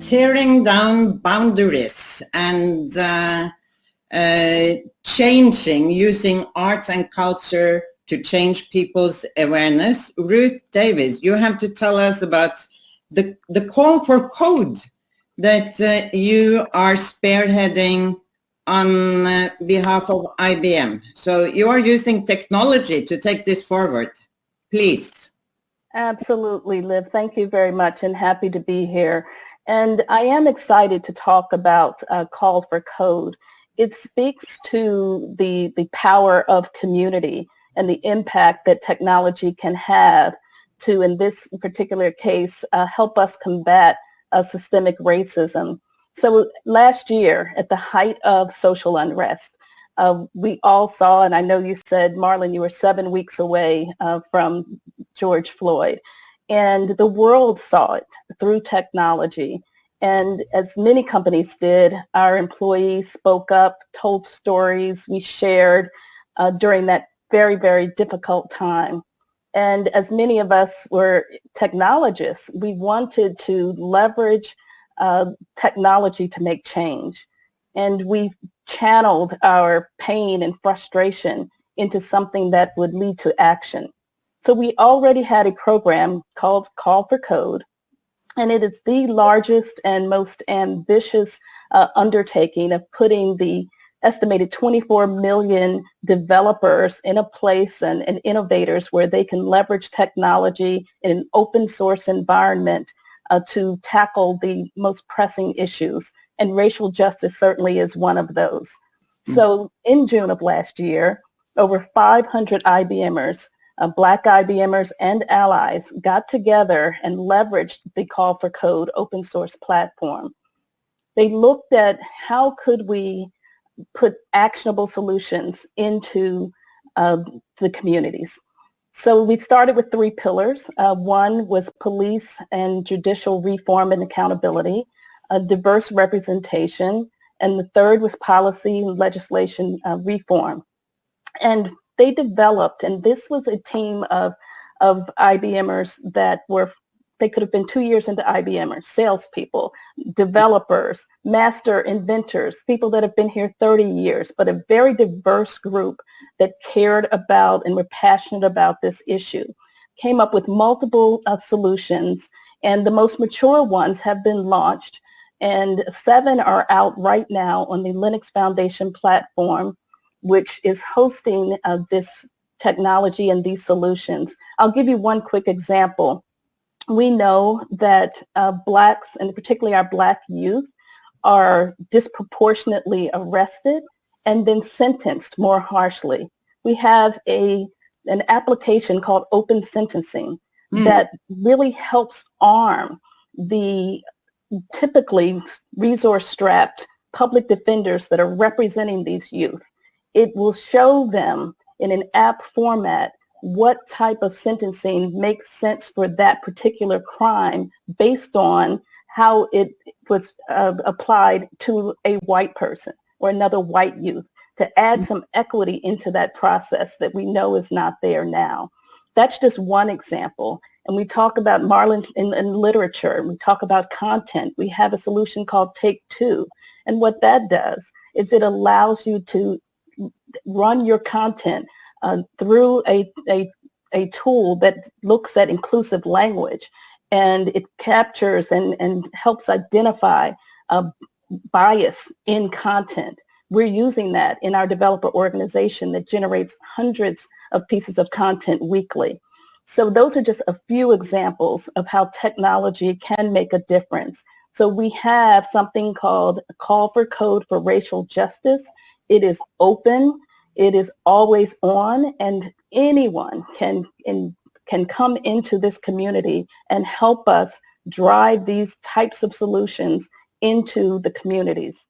tearing down boundaries and changing, using arts and culture to change people's awareness. Ruth Davis, you have to tell us about the call for code that you are spearheading on behalf of IBM. So you are using technology to take this forward. Please. Absolutely, Liv. Thank you very much, and happy to be here. And I am excited to talk about Call for Code. It speaks to the power of community and the impact that technology can have to, in this particular case, help us combat systemic racism. So last year, at the height of social unrest, we all saw, and I know you said, Marlon, you were 7 weeks away from George Floyd, and the world saw it through technology. And as many companies did, our employees spoke up, told stories, we shared during that very, very difficult time. And as many of us were technologists, we wanted to leverage technology to make change. And we channeled our pain and frustration into something that would lead to action. So we already had a program called Call for Code, and it is the largest and most ambitious undertaking of putting the estimated 24 million developers in a place and innovators where they can leverage technology in an open source environment to tackle the most pressing issues. And racial justice certainly is one of those. So in June of last year, over 500 IBMers, Black IBMers and allies got together and leveraged the Call for Code open source platform. They looked at how could we put actionable solutions into the communities. So we started with 3 pillars. One was police and judicial reform and accountability, diverse representation, and the third was policy and legislation reform. And they developed, and this was a team of IBMers that were, they could have been 2 years into IBMers, salespeople, developers, master inventors, people that have been here 30 years, but a very diverse group that cared about and were passionate about this issue. Came up with multiple solutions, and the most mature ones have been launched, and 7 are out right now on the Linux Foundation platform, which is hosting this technology and these solutions. I'll give you one quick example. We know that Blacks, and particularly our Black youth, are disproportionately arrested and then sentenced more harshly. We have an application called Open Sentencing that really helps arm the typically resource-strapped public defenders that are representing these youth. It will show them in an app format what type of sentencing makes sense for that particular crime based on how it was applied to a white person or another white youth, to add some equity into that process that we know is not there now. That's just one example. And we talk about Marlon in literature, and we talk about content. We have a solution called Take Two. And what that does is it allows you to run your content through a tool that looks at inclusive language, and it captures and helps identify bias in content. We're using that in our developer organization that generates hundreds of pieces of content weekly. So those are just a few examples of how technology can make a difference. So we have something called Call for Code for Racial Justice. It is open. It is always on, and anyone can come into this community and help us drive these types of solutions into the communities.